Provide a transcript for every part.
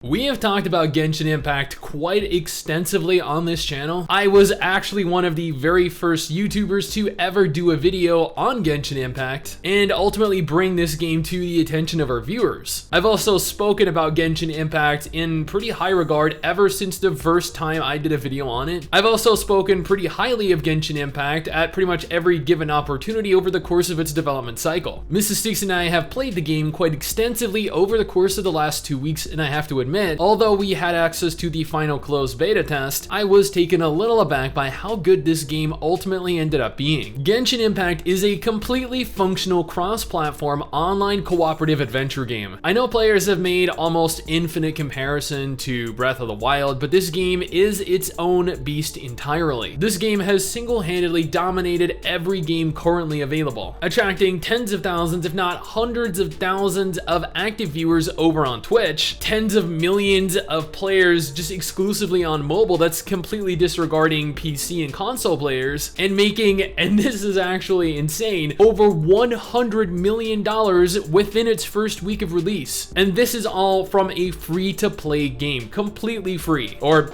We have talked about Genshin Impact quite extensively on this channel. I was actually one of the very first YouTubers to ever do a video on Genshin Impact and ultimately bring this game to the attention of our viewers. I've also spoken about Genshin Impact in pretty high regard ever since the first time I did a video on it. I've also spoken pretty highly of Genshin Impact at pretty much every given opportunity over the course of its development cycle. Mrs. Stix and I have played the game quite extensively over the course of the last 2 weeks, and I have to admit, although we had access to the final closed beta test, I was taken a little aback by how good this game ultimately ended up being. Genshin Impact is a completely functional cross-platform online cooperative adventure game. I know players have made almost infinite comparison to Breath of the Wild, but this game is its own beast entirely. This game has single-handedly dominated every game currently available, attracting tens of thousands, if not hundreds of thousands of active viewers over on Twitch, tens of millions of players just exclusively on mobile that's completely disregarding PC and console players, and making, and this is actually insane, over $100 million within its first week of release. And this is all from a free-to-play game, completely free. Or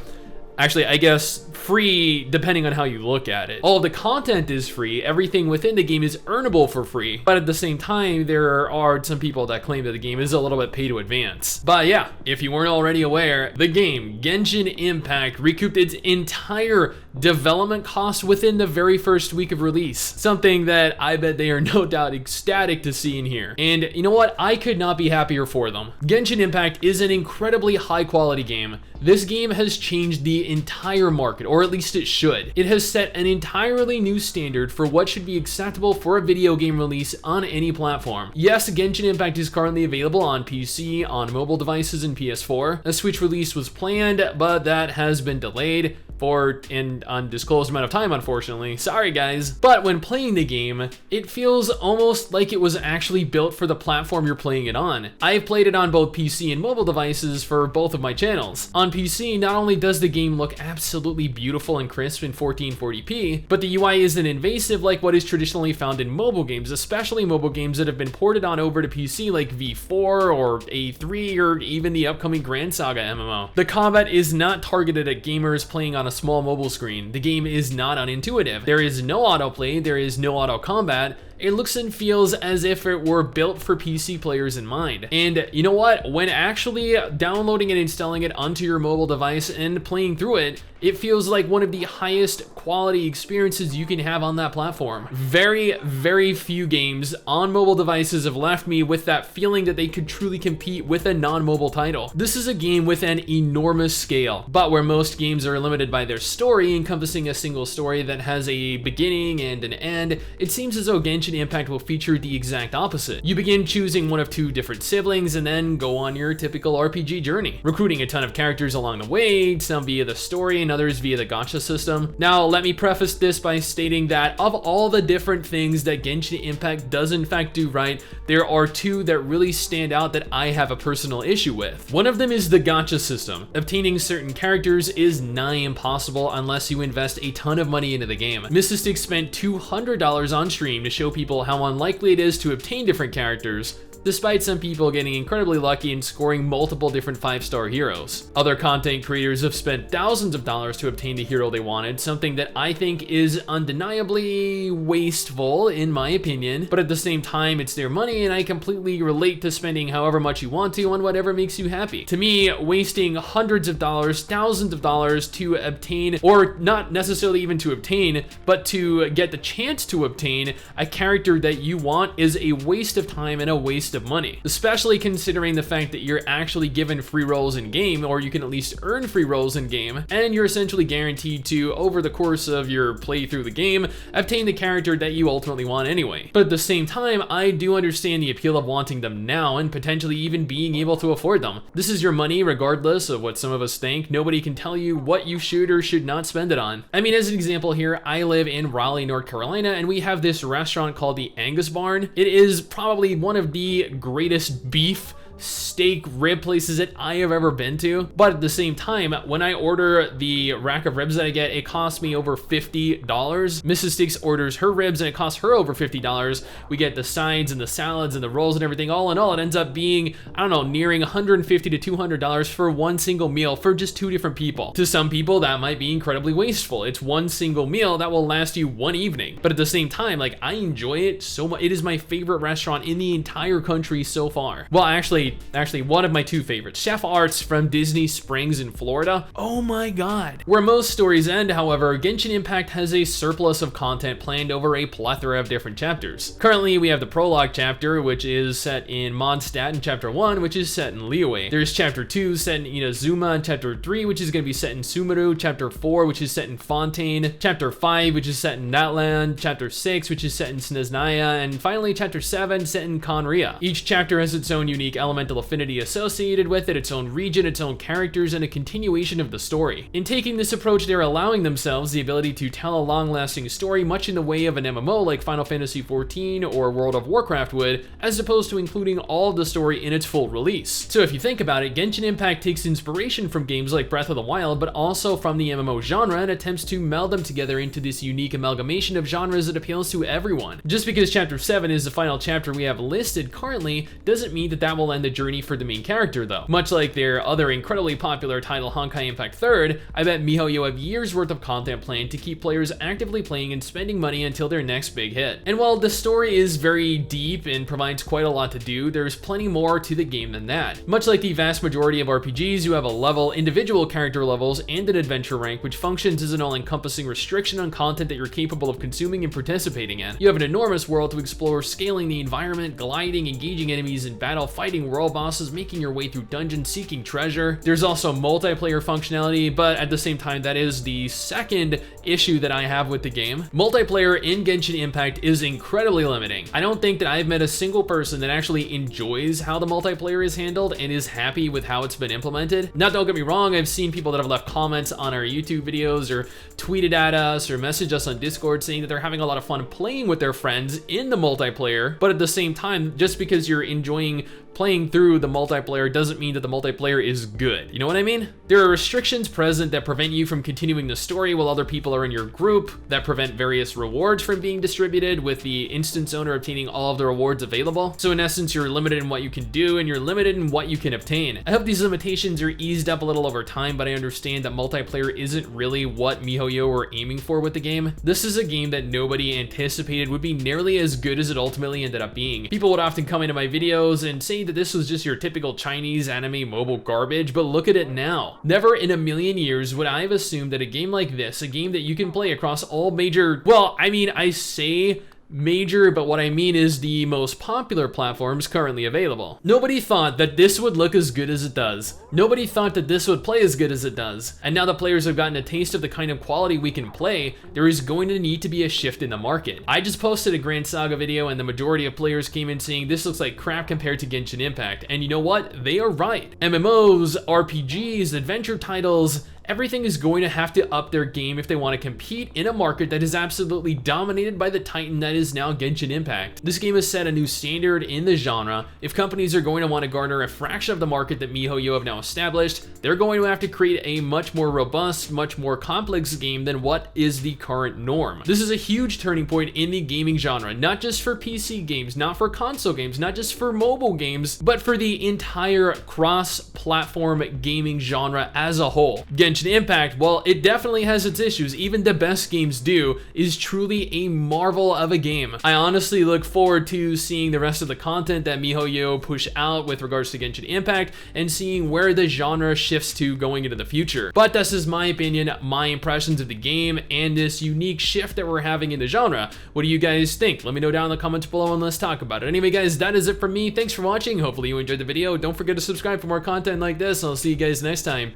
actually, I guess free depending on how you look at it. All the content is free, everything within the game is earnable for free, but at the same time, there are some people that claim that the game is a little bit pay to advance. But yeah, if you weren't already aware, the game, Genshin Impact, recouped its entire development cost within the very first week of release. Something that I bet they are no doubt ecstatic to see and hear. And you know what? I could not be happier for them. Genshin Impact is an incredibly high quality game. This game has changed the entire market, or at least it should. It has set an entirely new standard for what should be acceptable for a video game release on any platform. Yes, Genshin Impact is currently available on PC, on mobile devices, and PS4. A Switch release was planned, but that has been delayed for an undisclosed amount of time, unfortunately. Sorry guys. But when playing the game, it feels almost like it was actually built for the platform you're playing it on. I've played it on both PC and mobile devices for both of my channels. On PC, not only does the game look absolutely beautiful and crisp in 1440p, but the UI isn't invasive like what is traditionally found in mobile games, especially mobile games that have been ported on over to PC like V4 or A3 or even the upcoming Grand Saga MMO. The combat is not targeted at gamers playing on a small mobile screen. The game is not unintuitive. There is no autoplay, there is no auto combat. It looks and feels as if it were built for PC players in mind. And you know what? When actually downloading and installing it onto your mobile device and playing through it, it feels like one of the highest quality experiences you can have on that platform. Very, very few games on mobile devices have left me with that feeling that they could truly compete with a non-mobile title. This is a game with an enormous scale, but where most games are limited by their story, encompassing a single story that has a beginning and an end, it seems as though Genshin Impact will feature the exact opposite. You begin choosing one of two different siblings and then go on your typical RPG journey, recruiting a ton of characters along the way, some via the story and others via the Gacha system. Now, let me preface this by stating that of all the different things that Genshin Impact does in fact do right, there are two that really stand out that I have a personal issue with. One of them is the Gacha system. Obtaining certain characters is nigh impossible unless you invest a ton of money into the game. Mrs. Stix spent $200 on stream to show people how unlikely it is to obtain different characters, despite some people getting incredibly lucky and scoring multiple different 5-star heroes. Other content creators have spent thousands of dollars to obtain the hero they wanted, something that I think is undeniably wasteful in my opinion, but at the same time it's their money and I completely relate to spending however much you want to on whatever makes you happy. To me, wasting hundreds of dollars, thousands of dollars to obtain, or not necessarily even to obtain, but to get the chance to obtain a character that you want is a waste of time and a waste of money, especially considering the fact that you're actually given free rolls in game, or you can at least earn free rolls in game, and you're essentially guaranteed to, over the course of your play through the game, obtain the character that you ultimately want anyway. But at the same time, I do understand the appeal of wanting them now and potentially even being able to afford them. This is your money regardless of what some of us think. Nobody can tell you what you should or should not spend it on. I mean, as an example here, I live in Raleigh, North Carolina, and we have this restaurant called the Angus Barn. It is probably one of the greatest beef steak rib places that I have ever been to. But at the same time, when I order the rack of ribs that I get, it costs me over $50. Mrs. Stix orders her ribs and it costs her over $50. We get the sides and the salads and the rolls and everything. All in all, it ends up being, I don't know, nearing $150 to $200 for one single meal for just 2 different people. To some people, that might be incredibly wasteful. It's one single meal that will last you one evening. But at the same time, like, I enjoy it so much. It is my favorite restaurant in the entire country so far. Well, actually, one of my 2 favorites. Chef Arts from Disney Springs in Florida. Oh my God. Where most stories end, however, Genshin Impact has a surplus of content planned over a plethora of different chapters. Currently, we have the prologue chapter, which is set in Mondstadt, and chapter 1, which is set in Liyue. There's chapter 2 set in Inazuma, and chapter 3, which is going to be set in Sumeru, chapter 4, which is set in Fontaine, chapter 5, which is set in Natland, chapter 6, which is set in Snezhnaya, and finally chapter 7, set in Conria. Each chapter has its own unique elemental affinity associated with it, its own region, its own characters, and a continuation of the story. In taking this approach, they're allowing themselves the ability to tell a long-lasting story, much in the way of an MMO like Final Fantasy XIV or World of Warcraft would, as opposed to including all of the story in its full release. So if you think about it, Genshin Impact takes inspiration from games like Breath of the Wild, but also from the MMO genre, and attempts to meld them together into this unique amalgamation of genres that appeals to everyone. Just because chapter 7 is the final chapter we have listed currently, doesn't mean that that will end the journey for the main character though. Much like their other incredibly popular title Honkai Impact 3rd, I bet miHoYo have years worth of content planned to keep players actively playing and spending money until their next big hit. And while the story is very deep and provides quite a lot to do, there's plenty more to the game than that. Much like the vast majority of RPGs, you have a level, individual character levels, and an adventure rank, which functions as an all-encompassing restriction on content that you're capable of consuming and participating in. You have an enormous world to explore, scaling the environment, gliding, engaging enemies in battle, fighting world bosses, making your way through dungeons, seeking treasure. There's also multiplayer functionality, but at the same time, that is the second issue that I have with the game. Multiplayer in Genshin Impact is incredibly limiting. I don't think that I've met a single person that actually enjoys how the multiplayer is handled and is happy with how it's been implemented. Now, don't get me wrong, I've seen people that have left comments on our YouTube videos or tweeted at us or messaged us on Discord saying that they're having a lot of fun playing with their friends in the multiplayer, but at the same time, just because you're enjoying playing through the multiplayer doesn't mean that the multiplayer is good. You know what I mean? There are restrictions present that prevent you from continuing the story while other people are in your group, that prevent various rewards from being distributed, with the instance owner obtaining all of the rewards available. So in essence, you're limited in what you can do and you're limited in what you can obtain. I hope these limitations are eased up a little over time, but I understand that multiplayer isn't really what miHoYo were aiming for with the game. This is a game that nobody anticipated would be nearly as good as it ultimately ended up being. People would often come into my videos and say that this was just your typical Chinese anime mobile garbage, but look at it now. Never in a million years would I have assumed that a game like this, a game that you can play across all major, well, I mean, I say major, but what I mean is the most popular platforms currently available. Nobody thought that this would look as good as it does. Nobody thought that this would play as good as it does. And now the players have gotten a taste of the kind of quality we can play, there is going to need to be a shift in the market. I just posted a Grand Saga video and the majority of players came in saying this looks like crap compared to Genshin Impact. And you know what? They are right. MMOs, RPGs, adventure titles, everything is going to have to up their game if they want to compete in a market that is absolutely dominated by the titan that is now Genshin Impact. This game has set a new standard in the genre. If companies are going to want to garner a fraction of the market that miHoYo have now established, they're going to have to create a much more robust, much more complex game than what is the current norm. This is a huge turning point in the gaming genre, not just for PC games, not for console games, not just for mobile games, but for the entire cross-platform gaming genre as a whole. Genshin Impact, while it definitely has its issues, even the best games do, is truly a marvel of a game. I honestly look forward to seeing the rest of the content that miHoYo push out with regards to Genshin Impact and seeing where the genre shifts to going into the future. But this is my opinion, my impressions of the game, and this unique shift that we're having in the genre. What do you guys think? Let me know down in the comments below and let's talk about it. Anyway guys, that is it from me. Thanks for watching. Hopefully you enjoyed the video. Don't forget to subscribe for more content like this, and I'll see you guys next time.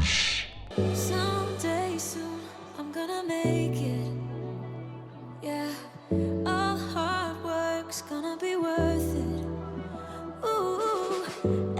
Peace. Someday soon, I'm gonna make it. Yeah, all hard work's gonna be worth it. Ooh.